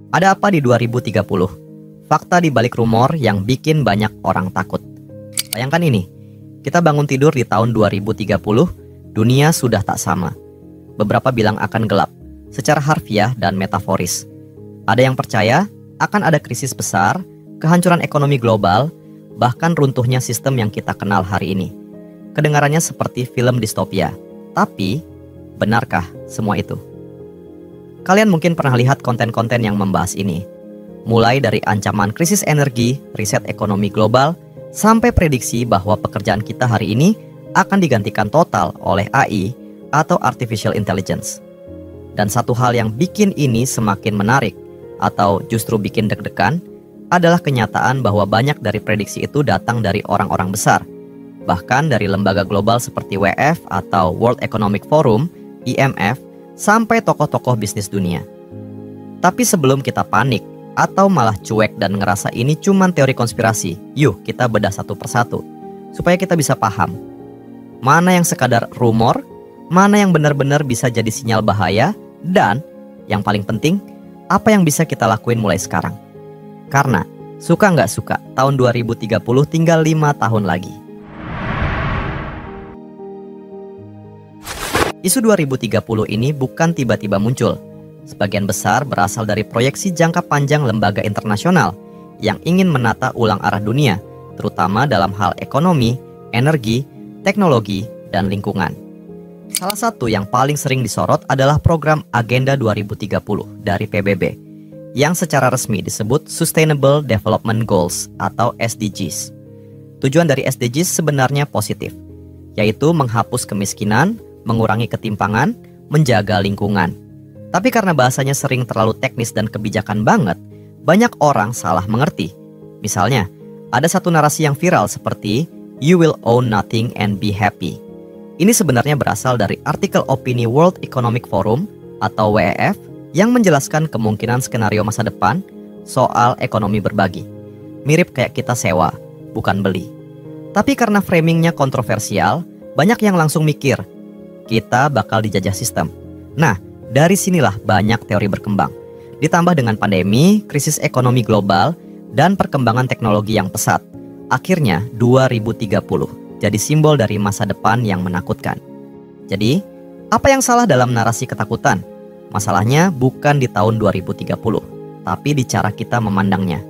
Ada apa di 2030? Fakta di balik rumor yang bikin banyak orang takut. Bayangkan ini, kita bangun tidur di tahun 2030, dunia sudah tak sama. Beberapa bilang akan gelap, secara harfiah dan metaforis. Ada yang percaya akan ada krisis besar, kehancuran ekonomi global, bahkan runtuhnya sistem yang kita kenal hari ini. Kedengarannya seperti film distopia, tapi benarkah semua itu? Kalian mungkin pernah lihat konten-konten yang membahas ini. Mulai dari ancaman krisis energi, riset ekonomi global, sampai prediksi bahwa pekerjaan kita hari ini akan digantikan total oleh AI atau Artificial Intelligence. Dan satu hal yang bikin ini semakin menarik, atau justru bikin deg-degan, adalah kenyataan bahwa banyak dari prediksi itu datang dari orang-orang besar. Bahkan dari lembaga global seperti WF atau World Economic Forum, IMF, sampai tokoh-tokoh bisnis dunia. Tapi sebelum kita panik atau malah cuek dan ngerasa ini cuma teori konspirasi, yuk kita bedah satu persatu supaya kita bisa paham mana yang sekadar rumor, mana yang benar-benar bisa jadi sinyal bahaya, dan yang paling penting, apa yang bisa kita lakuin mulai sekarang. Karena suka nggak suka, tahun 2030 tinggal 5 tahun lagi. Isu 2030 ini bukan tiba-tiba muncul. Sebagian besar berasal dari proyeksi jangka panjang lembaga internasional yang ingin menata ulang arah dunia, terutama dalam hal ekonomi, energi, teknologi, dan lingkungan. Salah satu yang paling sering disorot adalah program Agenda 2030 dari PBB, yang secara resmi disebut Sustainable Development Goals atau SDGs. Tujuan dari SDGs sebenarnya positif, yaitu menghapus kemiskinan, mengurangi ketimpangan, menjaga lingkungan. Tapi karena bahasanya sering terlalu teknis dan kebijakan banget, banyak orang salah mengerti. Misalnya, ada satu narasi yang viral seperti "You will own nothing and be happy". Ini sebenarnya berasal dari artikel opini World Economic Forum atau WEF yang menjelaskan kemungkinan skenario masa depan soal ekonomi berbagi. Mirip kayak kita sewa, bukan beli. Tapi karena framingnya kontroversial, banyak yang langsung mikir, kita bakal dijajah sistem. Nah, dari sinilah banyak teori berkembang. Ditambah dengan pandemi, krisis ekonomi global, dan perkembangan teknologi yang pesat. Akhirnya 2030 jadi simbol dari masa depan yang menakutkan. Jadi, apa yang salah dalam narasi ketakutan? Masalahnya bukan di tahun 2030, tapi di cara kita memandangnya.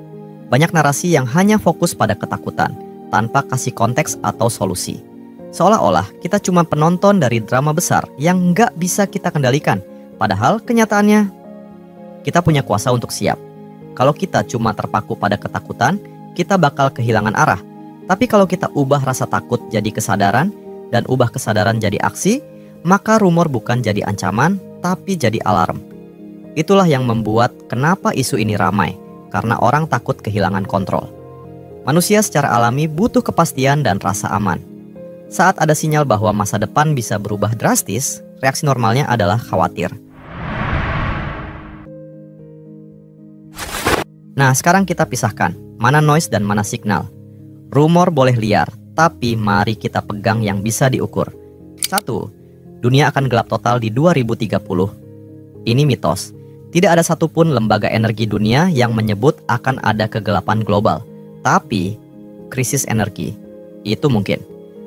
Banyak narasi yang hanya fokus pada ketakutan, tanpa kasih konteks atau solusi. Seolah-olah kita cuma penonton dari drama besar yang nggak bisa kita kendalikan. Padahal kenyataannya, kita punya kuasa untuk siap. Kalau kita cuma terpaku pada ketakutan, kita bakal kehilangan arah. Tapi kalau kita ubah rasa takut jadi kesadaran, dan ubah kesadaran jadi aksi, maka rumor bukan jadi ancaman, tapi jadi alarm. Itulah yang membuat kenapa isu ini ramai, karena orang takut kehilangan kontrol. Manusia secara alami butuh kepastian dan rasa aman. Saat ada sinyal bahwa masa depan bisa berubah drastis, reaksi normalnya adalah khawatir. Nah, sekarang kita pisahkan, mana noise dan mana signal. Rumor boleh liar, tapi mari kita pegang yang bisa diukur. 1. Dunia akan gelap total di 2030. Ini mitos. Tidak ada satupun lembaga energi dunia yang menyebut akan ada kegelapan global. Tapi, krisis energi, itu mungkin.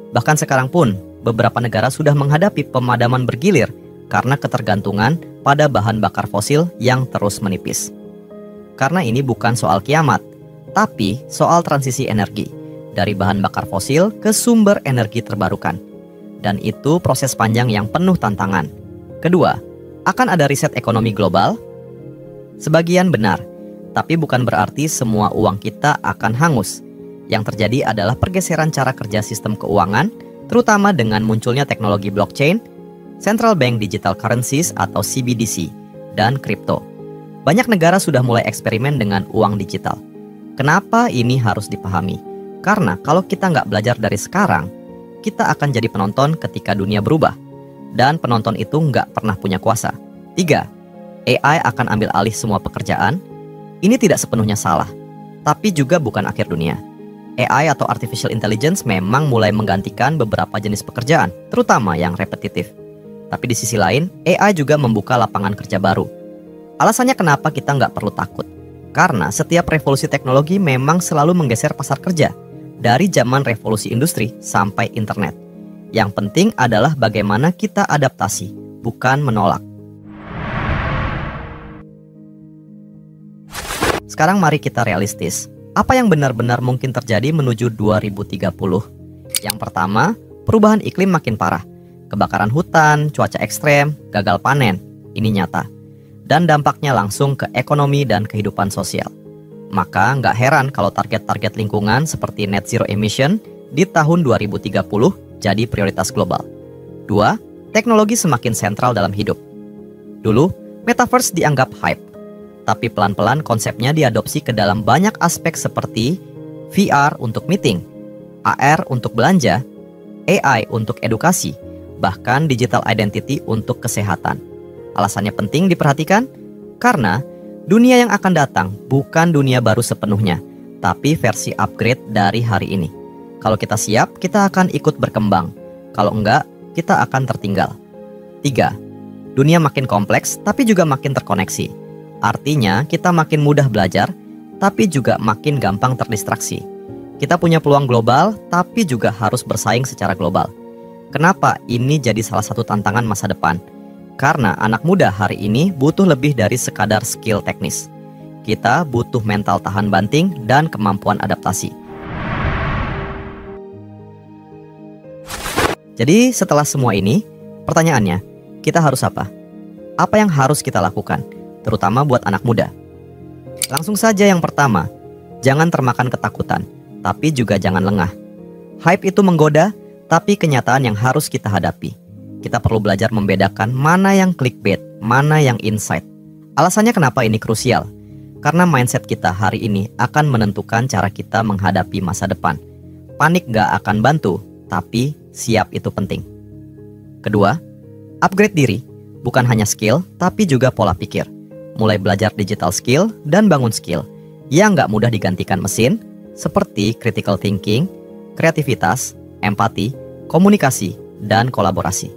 Bahkan sekarang pun, beberapa negara sudah menghadapi pemadaman bergilir karena ketergantungan pada bahan bakar fosil yang terus menipis. Karena ini bukan soal kiamat, tapi soal transisi energi dari bahan bakar fosil ke sumber energi terbarukan. Dan itu proses panjang yang penuh tantangan. Kedua, akan ada riset ekonomi global? Sebagian benar, tapi bukan berarti semua uang kita akan hangus. Yang terjadi adalah pergeseran cara kerja sistem keuangan, terutama dengan munculnya teknologi blockchain, central bank digital currencies atau CBDC, dan kripto. Banyak negara sudah mulai eksperimen dengan uang digital. Kenapa ini harus dipahami? Karena kalau kita nggak belajar dari sekarang, kita akan jadi penonton ketika dunia berubah. Dan penonton itu nggak pernah punya kuasa. 3. AI akan ambil alih semua pekerjaan. Ini tidak sepenuhnya salah, tapi juga bukan akhir dunia. AI atau Artificial Intelligence memang mulai menggantikan beberapa jenis pekerjaan, terutama yang repetitif. Tapi di sisi lain, AI juga membuka lapangan kerja baru. Alasannya kenapa kita nggak perlu takut? Karena setiap revolusi teknologi memang selalu menggeser pasar kerja, dari zaman revolusi industri sampai internet. Yang penting adalah bagaimana kita adaptasi, bukan menolak. Sekarang mari kita realistis. Apa yang benar-benar mungkin terjadi menuju 2030? Yang pertama, perubahan iklim makin parah. Kebakaran hutan, cuaca ekstrem, gagal panen. Ini nyata. Dan dampaknya langsung ke ekonomi dan kehidupan sosial. Maka nggak heran kalau target-target lingkungan seperti net zero emission di tahun 2030 jadi prioritas global. 2. Teknologi semakin sentral dalam hidup. Dulu, metaverse dianggap hype. Tapi pelan-pelan konsepnya diadopsi ke dalam banyak aspek seperti VR untuk meeting, AR untuk belanja, AI untuk edukasi, bahkan digital identity untuk kesehatan. Alasannya penting diperhatikan karena dunia yang akan datang bukan dunia baru sepenuhnya, tapi versi upgrade dari hari ini. Kalau kita siap, kita akan ikut berkembang. Kalau enggak, kita akan tertinggal. 3. Dunia makin kompleks tapi juga makin terkoneksi. Artinya kita makin mudah belajar, tapi juga makin gampang terdistraksi. Kita punya peluang global, tapi juga harus bersaing secara global. Kenapa ini jadi salah satu tantangan masa depan? Karena anak muda hari ini butuh lebih dari sekadar skill teknis. Kita butuh mental tahan banting dan kemampuan adaptasi. Jadi setelah semua ini, pertanyaannya, kita harus apa? Apa yang harus kita lakukan? Terutama buat anak muda. Langsung saja yang pertama, jangan termakan ketakutan, tapi juga jangan lengah. Hype itu menggoda, tapi kenyataan yang harus kita hadapi. Kita perlu belajar membedakan mana yang clickbait, mana yang insight. Alasannya kenapa ini krusial? Karena mindset kita hari ini akan menentukan cara kita menghadapi masa depan. Panik gak akan bantu, tapi siap itu penting. Kedua, upgrade diri, bukan hanya skill, tapi juga pola pikir. Mulai belajar digital skill dan bangun skill yang gak mudah digantikan mesin, seperti critical thinking, kreativitas, empati, komunikasi, dan kolaborasi.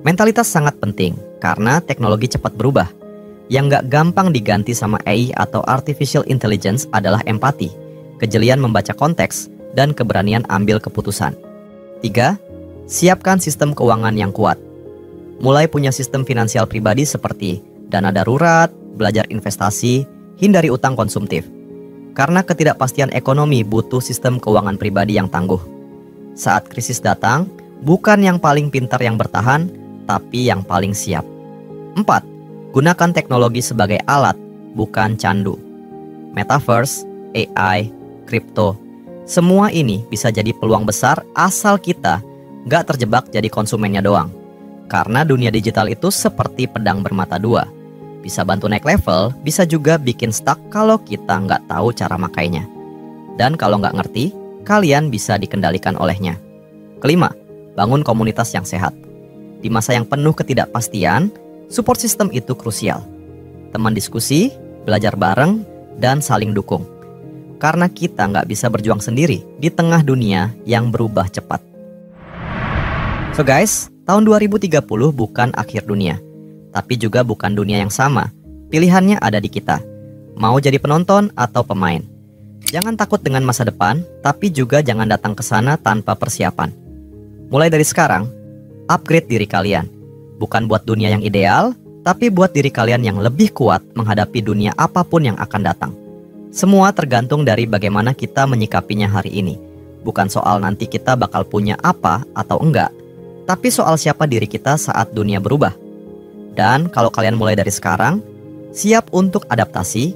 Mentalitas sangat penting karena teknologi cepat berubah. Yang gak gampang diganti sama AI atau artificial intelligence adalah empati, kejelian membaca konteks, dan keberanian ambil keputusan. 3. Siapkan sistem keuangan yang kuat. Mulai punya sistem finansial pribadi seperti dana darurat, belajar investasi, hindari utang konsumtif. Karena ketidakpastian ekonomi butuh sistem keuangan pribadi yang tangguh. Saat krisis datang, bukan yang paling pintar yang bertahan, tapi yang paling siap. 4. Gunakan teknologi sebagai alat, bukan candu. Metaverse, AI, kripto, semua ini bisa jadi peluang besar asal kita gak terjebak jadi konsumennya doang. Karena dunia digital itu seperti pedang bermata dua. Bisa bantu naik level, bisa juga bikin stuck kalau kita nggak tahu cara makainya. Dan kalau nggak ngerti, kalian bisa dikendalikan olehnya. Kelima, bangun komunitas yang sehat. Di masa yang penuh ketidakpastian, support system itu krusial. Teman diskusi, belajar bareng, dan saling dukung. Karena kita nggak bisa berjuang sendiri di tengah dunia yang berubah cepat. So guys, tahun 2030 bukan akhir dunia, tapi juga bukan dunia yang sama. Pilihannya ada di kita. Mau jadi penonton atau pemain. Jangan takut dengan masa depan, tapi juga jangan datang ke sana tanpa persiapan. Mulai dari sekarang, upgrade diri kalian. Bukan buat dunia yang ideal, tapi buat diri kalian yang lebih kuat menghadapi dunia apapun yang akan datang. Semua tergantung dari bagaimana kita menyikapinya hari ini. Bukan soal nanti kita bakal punya apa atau enggak, tapi soal siapa diri kita saat dunia berubah. Dan kalau kalian mulai dari sekarang, siap untuk adaptasi,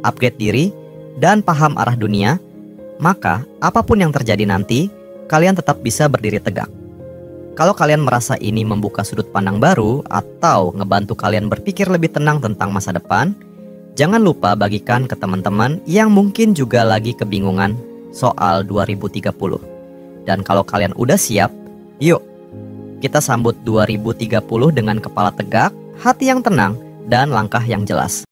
upgrade diri, dan paham arah dunia, maka apapun yang terjadi nanti, kalian tetap bisa berdiri tegak. Kalau kalian merasa ini membuka sudut pandang baru atau ngebantu kalian berpikir lebih tenang tentang masa depan, jangan lupa bagikan ke teman-teman yang mungkin juga lagi kebingungan soal 2030. Dan kalau kalian udah siap, yuk kita sambut 2030 dengan kepala tegak, hati yang tenang, dan langkah yang jelas.